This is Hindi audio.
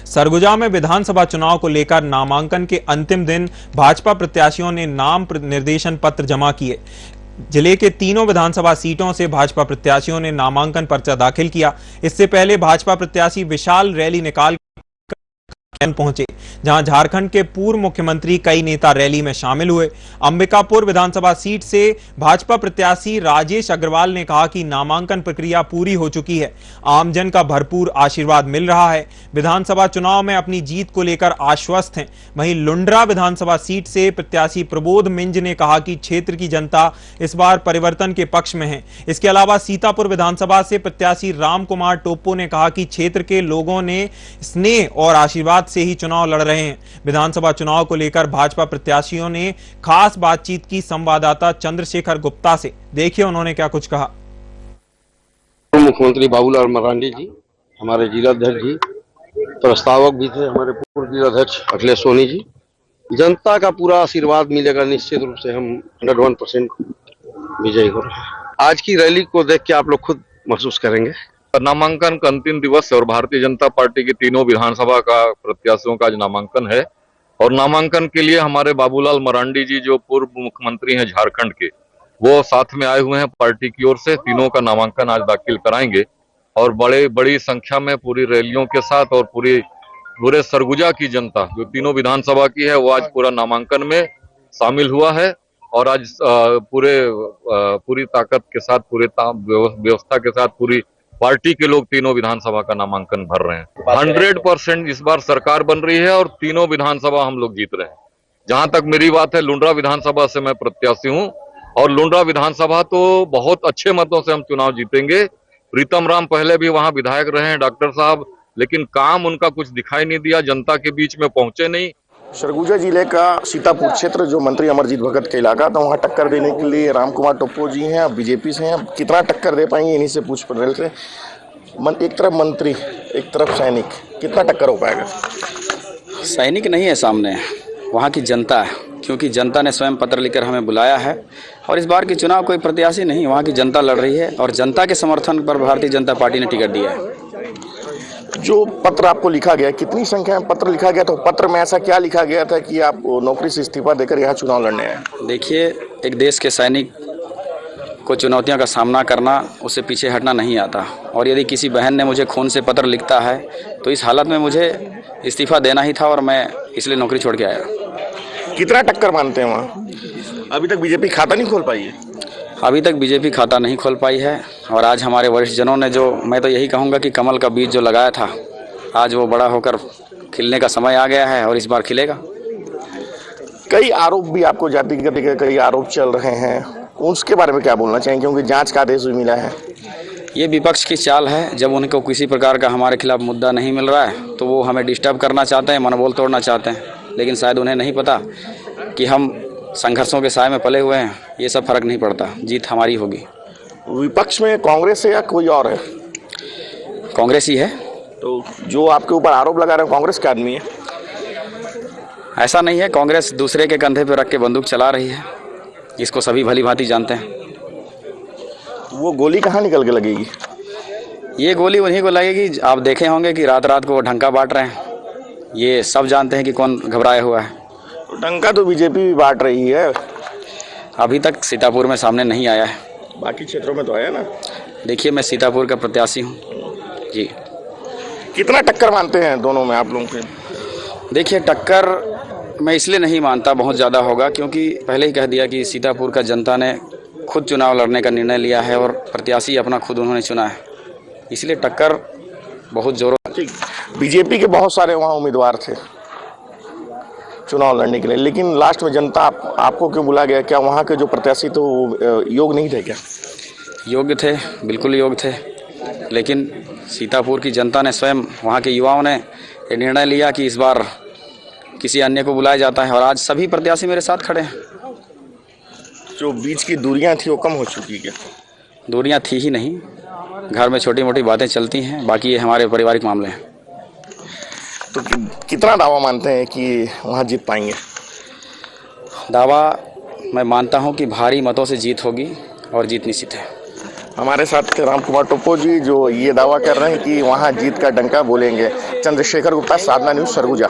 सरगुजा में विधानसभा चुनाव को लेकर नामांकन के अंतिम दिन भाजपा प्रत्याशियों ने नाम निर्देशन पत्र जमा किए। जिले के तीनों विधानसभा सीटों से भाजपा प्रत्याशियों ने नामांकन पर्चा दाखिल किया। इससे पहले भाजपा प्रत्याशी विशाल रैली निकाल पहुंचे, जहां झारखंड के पूर्व मुख्यमंत्री कई नेता रैली में शामिल हुए। अंबिकापुर विधानसभा सीट से भाजपा प्रत्याशी राजेश अग्रवाल ने कहा कि नामांकन प्रक्रिया पूरी हो चुकी है, आमजन का भरपूर आशीर्वाद मिल रहा है, विधानसभा चुनाव में अपनी जीत को लेकर आश्वस्त हैं। वहीं लुंड्रा विधानसभा सीट से प्रत्याशी प्रबोध मिंज ने कहा कि क्षेत्र की जनता इस बार परिवर्तन के पक्ष में है। इसके अलावा सीतापुर विधानसभा से प्रत्याशी राम कुमार टोप्पो ने कहा कि क्षेत्र के लोगों ने स्नेह और आशीर्वाद से ही चुनाव लड़ रहे हैं। विधानसभा चुनाव को लेकर भाजपा प्रत्याशियों ने खास बातचीत की संवाददाता चंद्रशेखर गुप्ता से। देखिए उन्होंने क्या कुछ कहा। मुख्यमंत्री बाबूलाल मरांडी जी, हमारे जिलाध्यक्ष जी, प्रस्तावक भी थे हमारे पूर्व जिलाध्यक्ष अखिलेश सोनी जी। जनता का पूरा आशीर्वाद मिलेगा, निश्चित रूप से हम 101% विजयी हो रहे हैं। आज की रैली को देख के आप लोग खुद महसूस करेंगे। नामांकन का अंतिम दिवस है और भारतीय जनता पार्टी की तीनों विधानसभा का प्रत्याशियों का आज नामांकन है। और नामांकन के लिए हमारे बाबूलाल मरांडी जी जो पूर्व मुख्यमंत्री हैं झारखंड के, वो साथ में आए हुए हैं पार्टी की ओर से। तीनों का नामांकन आज दाखिल कराएंगे और बड़ी संख्या में पूरी रैलियों के साथ और पूरे सरगुजा की जनता जो तीनों विधानसभा की है वो आज पूरा नामांकन में शामिल हुआ है। और आज पूरी ताकत के साथ, पूरे व्यवस्था के साथ पूरी पार्टी के लोग तीनों विधानसभा का नामांकन भर रहे हैं। 100% इस बार सरकार बन रही है और तीनों विधानसभा हम लोग जीत रहे हैं। जहां तक मेरी बात है, लुंड्रा विधानसभा से मैं प्रत्याशी हूं और लुंड्रा विधानसभा तो बहुत अच्छे मतों से हम चुनाव जीतेंगे। प्रीतम राम पहले भी वहां विधायक रहे हैं डॉक्टर साहब, लेकिन काम उनका कुछ दिखाई नहीं दिया, जनता के बीच में पहुंचे नहीं। सरगुजा जिले का सीतापुर क्षेत्र जो मंत्री अमरजीत भगत का इलाका था, वहाँ टक्कर देने के लिए राम कुमार टोप्पो जी हैं, अब बीजेपी से हैं। अब कितना टक्कर दे पाएंगे, इन्हीं से पूछ रहे थे। एक तरफ मंत्री, एक तरफ सैनिक, कितना टक्कर हो पाएगा? सैनिक नहीं है सामने, वहाँ की जनता है, क्योंकि जनता ने स्वयं पत्र लिखकर हमें बुलाया है। और इस बार की चुनाव कोई प्रत्याशी नहीं, वहाँ की जनता लड़ रही है और जनता के समर्थन पर भारतीय जनता पार्टी ने टिकट दिया है। जो पत्र आपको लिखा गया, कितनी संख्या में पत्र लिखा गया, तो पत्र में ऐसा क्या लिखा गया था कि आप नौकरी से इस्तीफा देकर यहाँ चुनाव लड़ने आए? देखिए, एक देश के सैनिक को चुनौतियों का सामना करना, उससे पीछे हटना नहीं आता। और यदि किसी बहन ने मुझे खून से पत्र लिखता है तो इस हालत में मुझे इस्तीफा देना ही था और मैं इसलिए नौकरी छोड़ के आया। कितना टक्कर मानते हैं वहाँ? अभी तक बीजेपी खाता नहीं खोल पाई है? अभी तक बीजेपी खाता नहीं खोल पाई है। और आज हमारे वरिष्ठ जनों ने जो, मैं तो यही कहूँगा कि कमल का बीज जो लगाया था, आज वो बड़ा होकर खिलने का समय आ गया है और इस बार खिलेगा। कई आरोप भी आपको जातिगत के कई आरोप चल रहे हैं, उसके बारे में क्या बोलना चाहेंगे, क्योंकि जांच का आदेश भी मिला है? ये विपक्ष की चाल है। जब उनको किसी प्रकार का हमारे खिलाफ मुद्दा नहीं मिल रहा है तो वो हमें डिस्टर्ब करना चाहते हैं, मनोबल तोड़ना चाहते हैं। लेकिन शायद उन्हें नहीं पता कि हम संघर्षों के साए में पले हुए हैं, ये सब फर्क नहीं पड़ता, जीत हमारी होगी। विपक्ष में कांग्रेस है या कोई और है? कांग्रेस ही है। तो जो आपके ऊपर आरोप लगा रहे हैं, कांग्रेस के आदमी है? ऐसा नहीं है, कांग्रेस दूसरे के कंधे पर रख के बंदूक चला रही है, इसको सभी भली भांति जानते हैं। वो गोली कहाँ निकल के लगेगी? ये गोली उन्हीं को लगेगी। आप देखे होंगे कि रात रात को वो ढंका बांट रहे हैं, ये सब जानते हैं कि कौन घबराया हुआ है। डंका तो बीजेपी भी बांट रही है। अभी तक सीतापुर में सामने नहीं आया है, बाकी क्षेत्रों में तो आया ना। देखिए, मैं सीतापुर का प्रत्याशी हूँ जी। कितना टक्कर मानते हैं दोनों में आप लोगों के? देखिए, टक्कर मैं इसलिए नहीं मानता बहुत ज़्यादा होगा, क्योंकि पहले ही कह दिया कि सीतापुर का जनता ने खुद चुनाव लड़ने का निर्णय लिया है और प्रत्याशी अपना खुद उन्होंने चुना है, इसलिए टक्कर बहुत जोरों। ठीक, बीजेपी के बहुत सारे वहाँ उम्मीदवार थे चुनाव लड़ने के लिए, लेकिन लास्ट में जनता आपको क्यों बुला गया? क्या वहाँ के जो प्रत्याशी थे वो योग्य नहीं थे क्या? योग्य थे, बिल्कुल योग्य थे, लेकिन सीतापुर की जनता ने स्वयं, वहाँ के युवाओं ने ये निर्णय लिया कि इस बार किसी अन्य को बुलाया जाता है और आज सभी प्रत्याशी मेरे साथ खड़े हैं। जो बीच की दूरियां थी वो कम हो चुकी क्या? दूरियां थी ही नहीं, घर में छोटी मोटी बातें चलती हैं, बाकी ये हमारे पारिवारिक मामले हैं। तो कितना दावा मानते हैं कि वहाँ जीत पाएंगे? दावा मैं मानता हूँ कि भारी मतों से जीत होगी और जीत निश्चित है। हमारे साथ राम कुमार टोप्पो जी जो ये दावा कर रहे हैं कि वहाँ जीत का डंका बोलेंगे। चंद्रशेखर गुप्ता, साधना न्यूज़, सरगुजा।